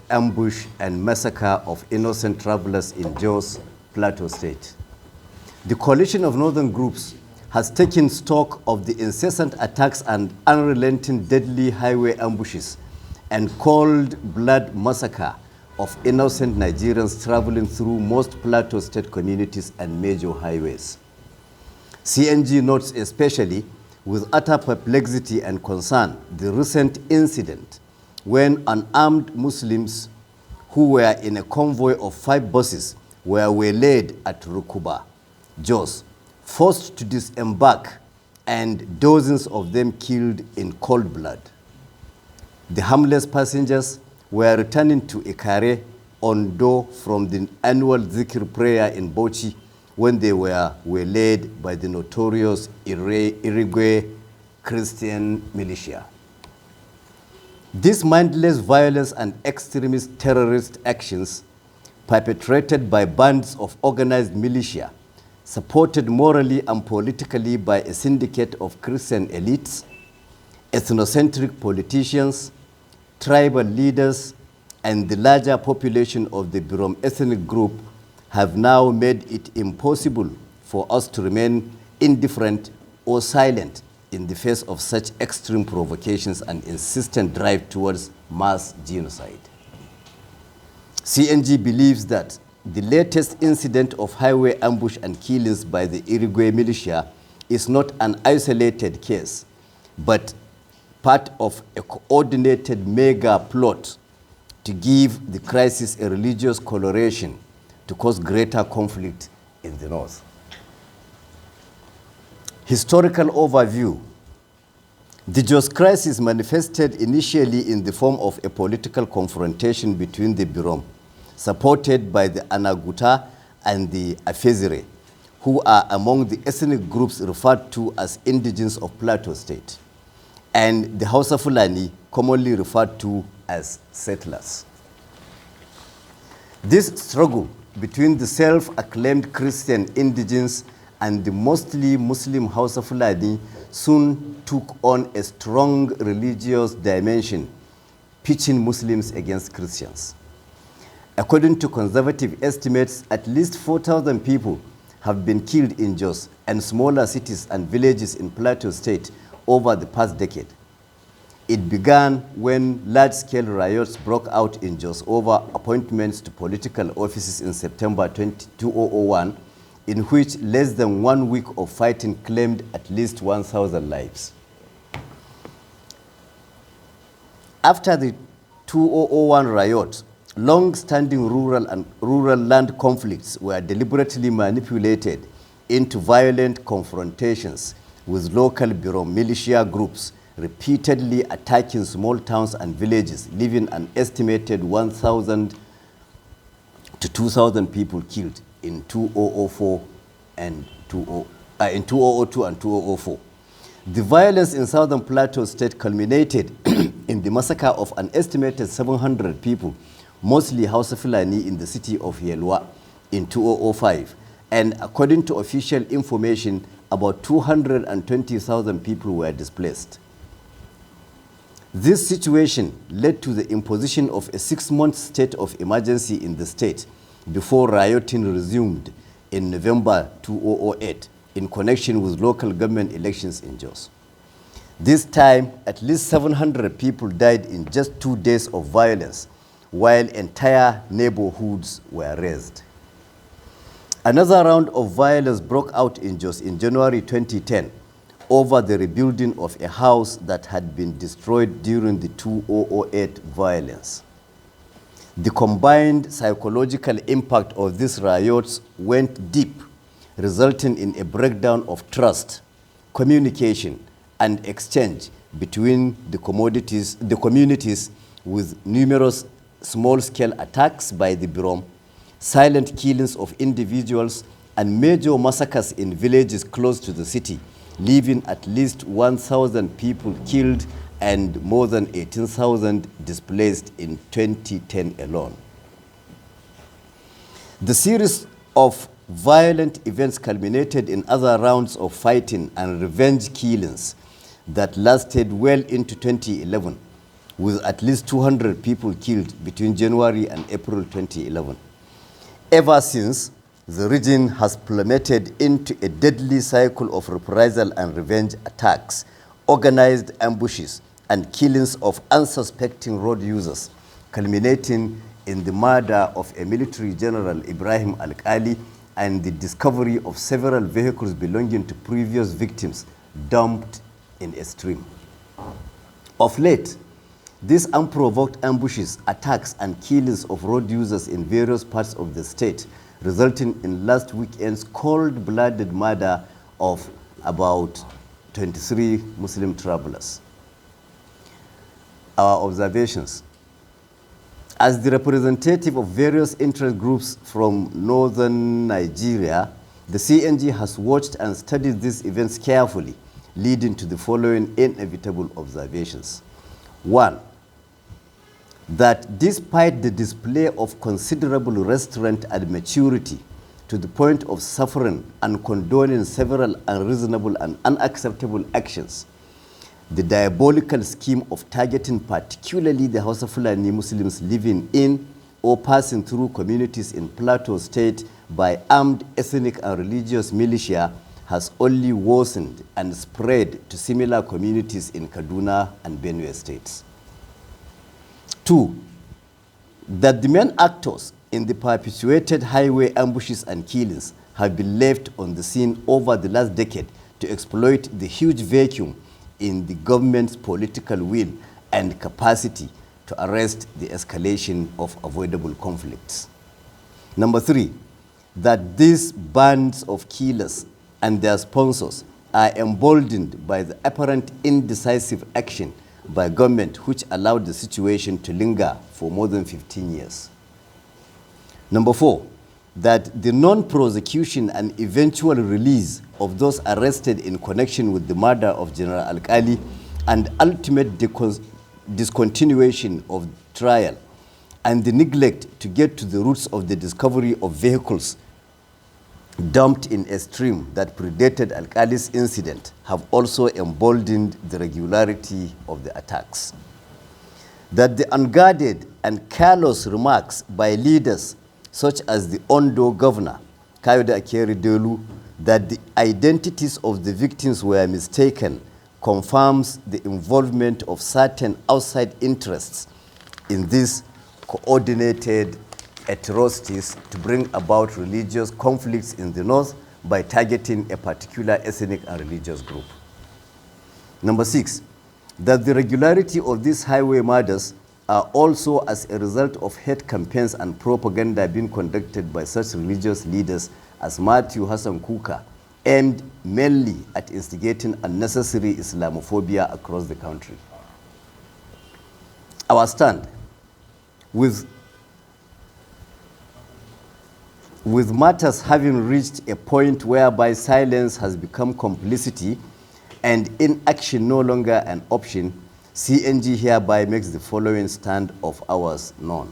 ambush and massacre of innocent travelers in Jos, Plateau State. The coalition of northern groups has taken stock of the incessant attacks and unrelenting deadly highway ambushes and cold-blood massacre of innocent Nigerians traveling through most Plateau State communities and major highways. CNG notes especially with utter perplexity and concern the recent incident when unarmed Muslims who were in a convoy of 5 buses were waylaid at Rukuba, Jos, forced to disembark, and dozens of them killed in cold blood. The harmless passengers were returning to Ikare, Ondo from the annual Zikr prayer in Bauchi when they were waylaid by the notorious Irigwe Christian militia. This mindless violence and extremist terrorist actions perpetrated by bands of organized militia, supported morally and politically by a syndicate of Christian elites, ethnocentric politicians, tribal leaders, and the larger population of the Birom ethnic group have now made it impossible for us to remain indifferent or silent in the face of such extreme provocations and insistent drive towards mass genocide. CNG believes that the latest incident of highway ambush and killings by the Irigwe militia is not an isolated case, but part of a coordinated mega plot to give the crisis a religious coloration to cause greater conflict in the north. Historical overview. The Jos crisis manifested initially in the form of a political confrontation between the Birom, supported by the Anaguta and the Afezire, who are among the ethnic groups referred to as indigenes of Plateau State, and the Hausa Fulani, commonly referred to as settlers. This struggle between the self-acclaimed Christian indigenes and the mostly Muslim Hausa Fulani soon took on a strong religious dimension, pitching Muslims against Christians. According to conservative estimates, at least 4,000 people have been killed in Jos and smaller cities and villages in Plateau State over the past decade. It began when large-scale riots broke out in Jos over appointments to political offices in September 2001, in which less than 1 week of fighting claimed at least 1,000 lives. After the 2001 riot, long-standing rural land conflicts were deliberately manipulated into violent confrontations with local Birom militia groups repeatedly attacking small towns and villages, leaving an estimated 1,000 to 2,000 people killed in 2004 and in 2002 and 2004. The violence in southern Plateau State culminated in the massacre of an estimated 700 people, mostly Hausa Fulani, in the city of Yelwa in 2005. And according to official information, about 220,000 people were displaced. This situation led to the imposition of a 6-month state of emergency in the state before rioting resumed in November 2008 in connection with local government elections in Jos. This time, at least 700 people died in just 2 days of violence, while entire neighborhoods were razed. Another round of violence broke out in Jos in January 2010 over the rebuilding of a house that had been destroyed during the 2008 violence. The combined psychological impact of these riots went deep, resulting in a breakdown of trust, communication, and exchange between the communities, with numerous small-scale attacks by the Birom, silent killings of individuals, and major massacres in villages close to the city, leaving at least 1,000 people killed and more than 18,000 displaced in 2010 alone. The series of violent events culminated in other rounds of fighting and revenge killings that lasted well into 2011, with at least 200 people killed between January and April 2011. Ever since, the region has plummeted into a deadly cycle of reprisal and revenge attacks, organized ambushes, and killings of unsuspecting road users, culminating in the murder of a military general, Ibrahim Al-Qali, and the discovery of several vehicles belonging to previous victims dumped in a stream. Of late, these unprovoked ambushes, attacks, and killings of road users in various parts of the state, resulting in last weekend's cold-blooded murder of about 23 Muslim travelers. Our observations. As the representative of various interest groups from northern Nigeria, the CNG has watched and studied these events carefully, leading to the following inevitable observations. 1. That despite the display of considerable restraint and maturity to the point of suffering and condoning several unreasonable and unacceptable actions, the diabolical scheme of targeting particularly the Hausa Fulani Muslims living in or passing through communities in Plateau State by armed ethnic and religious militia has only worsened and spread to similar communities in Kaduna and Benue states. 2. That the main actors in the perpetuated highway ambushes and killings have been left on the scene over the last decade to exploit the huge vacuum in the government's political will and capacity to arrest the escalation of avoidable conflicts. Number 3, that these bands of killers and their sponsors are emboldened by the apparent indecisive action by government which allowed the situation to linger for more than 15 years. Number 4, that the non-prosecution and eventual release of those arrested in connection with the murder of General Al-Qali and ultimate discontinuation of trial and the neglect to get to the roots of the discovery of vehicles dumped in a stream that predated Al-Qali's incident have also emboldened the regularity of the attacks. That the unguarded and careless remarks by leaders such as the Ondo governor, Kayode Akere-Delu, that the identities of the victims were mistaken confirms the involvement of certain outside interests in these coordinated atrocities to bring about religious conflicts in the north by targeting a particular ethnic and religious group. Number 6, that the regularity of these highway murders are also as a result of hate campaigns and propaganda being conducted by such religious leaders as Matthew Hassan Kuka, aimed mainly at instigating unnecessary Islamophobia across the country. Our stand, with matters having reached a point whereby silence has become complicity and inaction no longer an option, CNG hereby makes the following stand of ours known.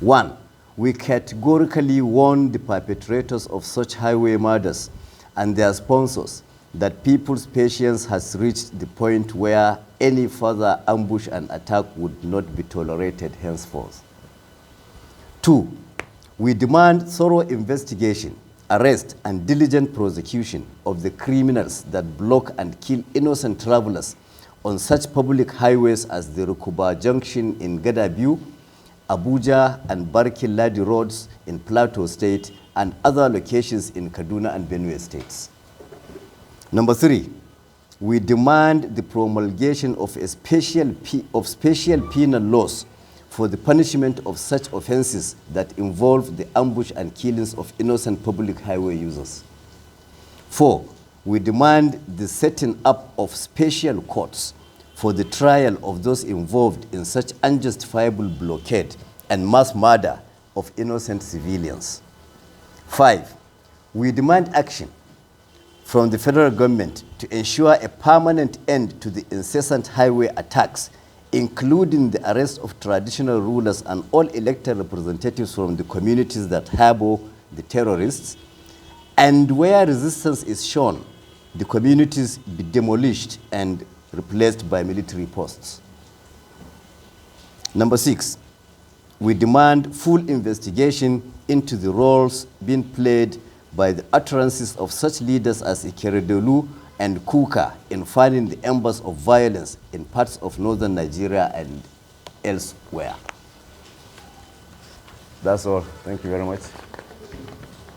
1. We categorically warn the perpetrators of such highway murders and their sponsors that people's patience has reached the point where any further ambush and attack would not be tolerated henceforth. 2. We demand thorough investigation, arrest, and diligent prosecution of the criminals that block and kill innocent travelers on such public highways as the Rukuba Junction in Gadabiu, Abuja and Barkin Ladi roads in Plateau State, and other locations in Kaduna and Benue states. Number 3, we demand the promulgation of special penal laws for the punishment of such offenses that involve the ambush and killings of innocent public highway users. 4, we demand the setting up of special courts for the trial of those involved in such unjustifiable blockade and mass murder of innocent civilians. 5, we demand action from the federal government to ensure a permanent end to the incessant highway attacks, including the arrest of traditional rulers and all elected representatives from the communities that harbor the terrorists, and where resistance is shown, the communities be demolished and replaced by military posts. Number 6, we demand full investigation into the roles being played by the utterances of such leaders as Ikeredolu and Kuka in filing the embers of violence in parts of northern Nigeria and elsewhere. That's all. Thank you very much.